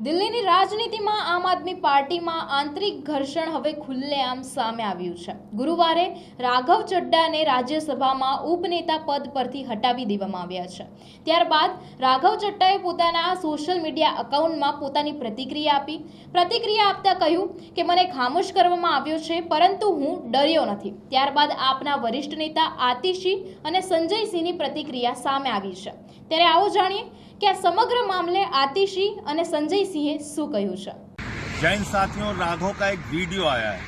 દિલ્હીની રાજનીતિમાં આમ આદમી પાર્ટીમાં આંતરિક ઘર્ષણ હવે ખુલ્લેઆમ સામે આવ્યું છે. ગુરુવારે રાઘવ ચડ્ડાને રાજ્યસભામાં ઉપનેતા પદ પરથી હટાવી દેવામાં આવ્યા છે. ત્યારબાદ રાઘવ ચડ્ડાએ પોતાના સોશિયલ મીડિયા એકાઉન્ટમાં પોતાની પ્રતિક્રિયા આપતા કહ્યું કે મને ખામોશ કરવામાં આવ્યો છે, પરંતુ હું ડર્યો નથી. ત્યારબાદ આપના વરિષ્ઠ નેતા આતિશી અને સંજયસિંહની પ્રતિક્રિયા સામે આવી છે. ત્યારે આવો જાણીએ कि समग्र मामले आतिशी और संजय सिंह शू कहूं है. जैन साथियों, राघव का एक वीडियो आया है.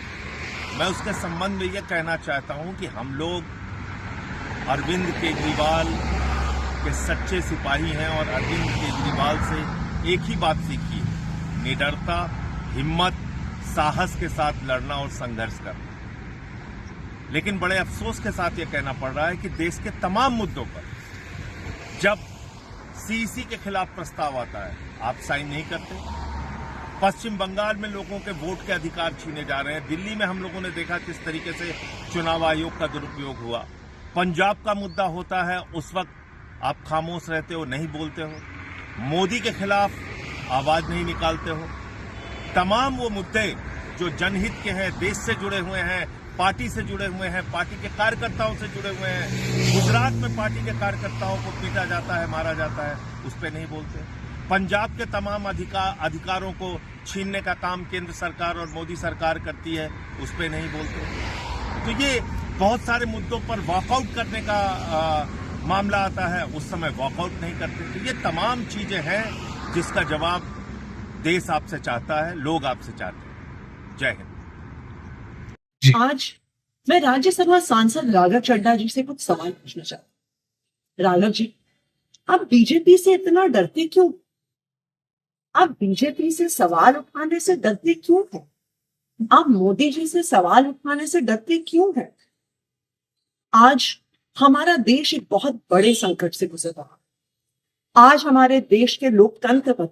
मैं उसके संबंध में ये कहना चाहता हूं कि हम लोग अरविंद केजरीवाल के सच्चे सिपाही हैं और अरविंद केजरीवाल से एक ही बात सीखी है: निडरता, हिम्मत, साहस के साथ लड़ना और संघर्ष करना. लेकिन बड़े अफसोस के साथ ये कहना पड़ रहा है कि देश के तमाम मुद्दों पर जब सीईसी के खिलाफ प्रस्ताव आता है, आप साइन नहीं करते. पश्चिम बंगाल में लोगों के वोट के अधिकार छीने जा रहे हैं. दिल्ली में हम लोगों ने देखा किस तरीके से चुनाव आयोग का दुरुपयोग हुआ. पंजाब का मुद्दा होता है, उस वक्त आप खामोश रहते हो, नहीं बोलते हो. मोदी के खिलाफ आवाज नहीं निकालते हो. तमाम वो मुद्दे जो जनहित के हैं, देश से जुड़े हुए हैं, पार्टी से जुड़े हुए हैं, पार्टी के कार्यकर्ताओं से जुड़े हुए हैं. गुजरात में पार्टी के कार्यकर्ताओं को पीटा जाता है, मारा जाता है, उस पर नहीं बोलते. पंजाब के तमाम अधिकारों को छीनने का काम केंद्र सरकार और मोदी सरकार करती है, उस पर नहीं बोलते. तो ये बहुत सारे मुद्दों पर वॉकआउट करने का मामला आता है, उस समय वॉकआउट नहीं करते. तो ये तमाम चीजें हैं जिसका जवाब देश आपसे चाहता है, लोग आपसे चाहते हैं. जय हिंद. आज मैं राज्यसभा सांसद राघव चड्डा जी से कुछ सवाल पूछना चाहता हूं. राघव जी, आप बीजेपी से इतना डरते क्यों? आप बीजेपी से सवाल उठाने से डरते क्यों हैं? आप मोदी जी से सवाल उठाने से डरते क्यों हैं? आज हमारा देश एक बहुत बड़े संकट से गुजर रहा है. आज हमारे देश के लोकतंत्र पर,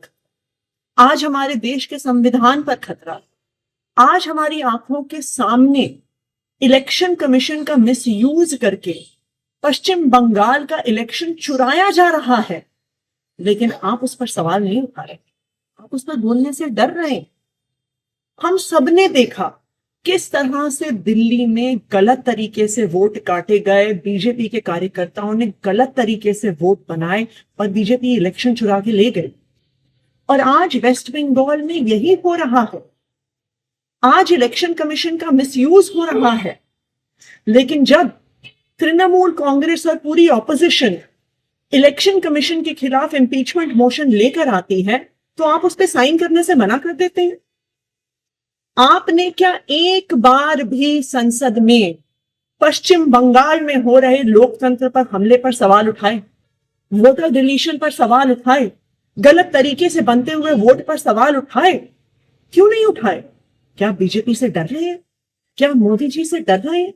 आज हमारे देश के संविधान पर खतरा. आज हमारी आंखों के सामने इलेक्शन कमीशन का मिसयूज करके पश्चिम बंगाल का इलेक्शन चुराया जा रहा है, लेकिन आप उस पर सवाल नहीं उठा रहे. आप उस पर बोलने से डर रहे हैं. हम सबने देखा किस तरह से दिल्ली में गलत तरीके से वोट काटे गए. बीजेपी के कार्यकर्ताओं ने गलत तरीके से वोट बनाए और बीजेपी इलेक्शन चुरा के ले गई. और आज वेस्ट बंगाल में यही हो रहा है. आज इलेक्शन कमीशन का मिसयूज हो रहा है. लेकिन जब तृणमूल कांग्रेस और पूरी ऑपोजिशन इलेक्शन कमीशन के खिलाफ इंपीचमेंट मोशन लेकर आती है, तो आप उस पर साइन करने से मना कर देते हैं. आपने क्या एक बार भी संसद में पश्चिम बंगाल में हो रहे लोकतंत्र पर हमले पर सवाल उठाए? वोटर डिलीशन पर सवाल उठाए? गलत तरीके से बनते हुए वोट पर सवाल उठाए? क्यों नहीं उठाए? क्या बीजेपी से डर रहे हैं? क्या मोदी जी से डर रहे हैं?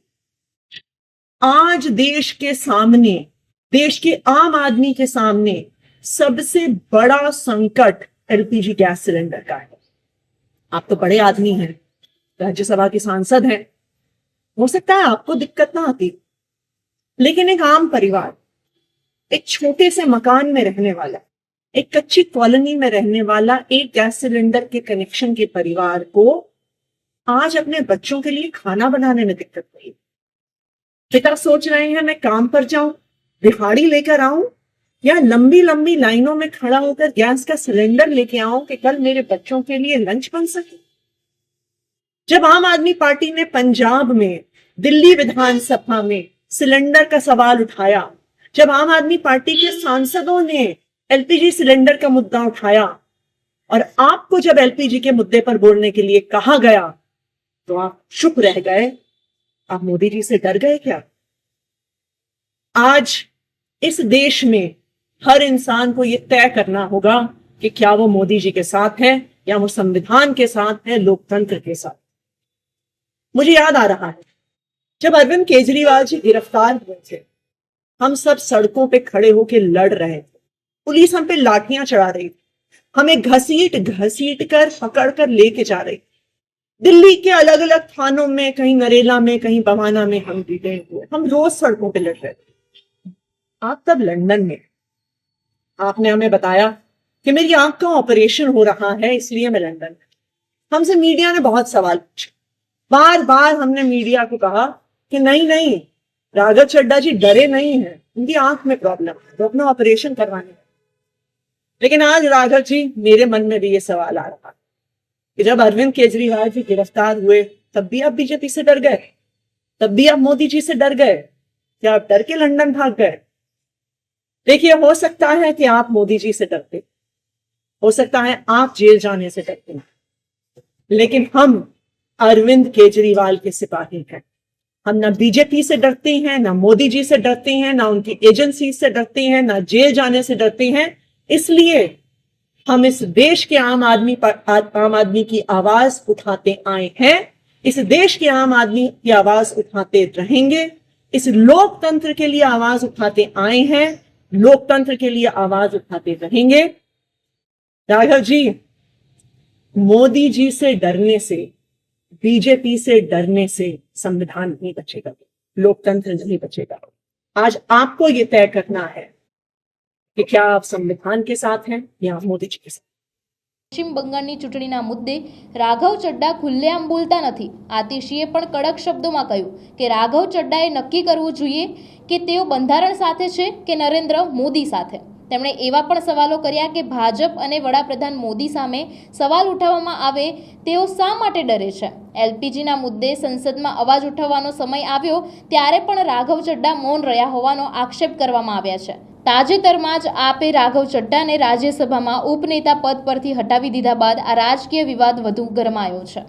आज देश के सामने, देश के आम आदमी के सामने सबसे बड़ा संकट एलपीजी गैस सिलेंडर का है. आप तो बड़े आदमी हैं, राज्यसभा के सांसद हैं, हो सकता है आपको दिक्कत ना आती, लेकिन एक आम परिवार, एक छोटे से मकान में रहने वाला, एक कच्ची कॉलोनी में रहने वाला एक गैस सिलेंडर के कनेक्शन के परिवार को आज अपने बच्चों के लिए खाना बनाने में दिक्कत हुई. पिता सोच रहे हैं मैं काम पर जाऊं, दिहाड़ी लेकर आऊं, या लंबी लंबी लाइनों में खड़ा होकर गैस का सिलेंडर लेके आऊं कि कल मेरे बच्चों के लिए लंच बन सके. जब आम आदमी पार्टी ने पंजाब में, दिल्ली विधानसभा में सिलेंडर का सवाल उठाया, जब आम आदमी पार्टी के सांसदों ने एलपीजी सिलेंडर का मुद्दा उठाया, और आपको जब एलपीजी के मुद्दे पर बोलने के लिए कहा गया, तो आप चुप रह गए. आप मोदी जी से डर गए क्या? आज इस देश में हर इंसान को यह तय करना होगा कि क्या वो मोदी जी के साथ है या वो संविधान के साथ है, लोकतंत्र के साथ. मुझे याद आ रहा है जब अरविंद केजरीवाल जी गिरफ्तार हुए थे, हम सब सड़कों पे खड़े होकर लड़ रहे थे. पुलिस हम पे लाठियां चढ़ा रही थी, हमें घसीट कर पकड़ कर लेके जा रही. दिल्ली के अलग अलग थानों में, कहीं नरेला में, कहीं बवाना में हम डिटेन हुए. हम रोज सड़कों पे लड़ रहे थे. आप तब लंदन में, आपने हमें बताया कि मेरी आंख का ऑपरेशन हो रहा है इसलिए मैं लंदन में। हमसे मीडिया ने बहुत सवाल पूछे, बार बार हमने मीडिया को कहा कि नहीं नहीं, राघव चड्ढा जी डरे नहीं हैं, उनकी आंख में प्रॉब्लम है, वो अपना ऑपरेशन करवाने। लेकिन आज राघव जी, मेरे मन में भी ये सवाल आ रहा कि जब अरविंद केजरीवाल जी गिरफ्तार हुए तब भी आप बीजेपी से डर गए, तब भी आप मोदी जी से डर गए, क्या आप डर के लंदन भाग गए? देखिए, हो सकता है कि आप मोदी जी से डरते, हो सकता है आप जेल जाने से डरते हैं, लेकिन हम अरविंद केजरीवाल के सिपाही हैं। हम ना बीजेपी से डरते हैं, ना मोदी जी से डरते हैं, ना उनकी एजेंसी से डरते हैं, ना जेल जाने से डरते हैं। इसलिए हम इस देश के आम आदमी की आवाज उठाते आए हैं, इस देश के आम आदमी की आवाज उठाते रहेंगे, इस लोकतंत्र के लिए आवाज उठाते आए हैं, लोकतंत्र के लिए आवाज उठाते रहेंगे। राघव जी, मोदी जी से डरने से, बीजेपी से डरने से संविधान नहीं बचेगा, लोकतंत्र नहीं बचेगा। आज आपको यह तय करना है कि क्या आप संविधान के साथ हैं या मोदी जी के साथ। પશ્ચિમ બંગાળની ચૂંટણીના મુદ્દે રાઘવ ચડ્ડા ખુલ્લેઆમ બોલતા નથી। આતિશીએ પણ કડક શબ્દોમાં કહ્યું કે રાઘવ ચડ્ડાએ નક્કી કરવું જોઈએ કે તેઓ બંધારણ સાથે છે કે નરેન્દ્ર મોદી સાથે। તેમણે એવા પણ સવાલો કર્યા કે ભાજપ અને વડાપ્રધાન મોદી સામે સવાલ ઉઠાવવામાં આવે તેઓ શા માટે ડરે છે। એલપીજીના મુદ્દે સંસદમાં અવાજ ઉઠાવવાનો સમય આવ્યો ત્યારે પણ રાઘવ ચડ્ડા મૌન રહ્યા હોવાનો આક્ષેપ કરવામાં આવ્યા છે। તાજેતરમાં જ આપે રાઘવ ચડ્ડાને રાજ્યસભામાં ઉપનેતા પદ પરથી હટાવી દીધા બાદ આ રાજકીય વિવાદ વધુ ગરમાયો છે।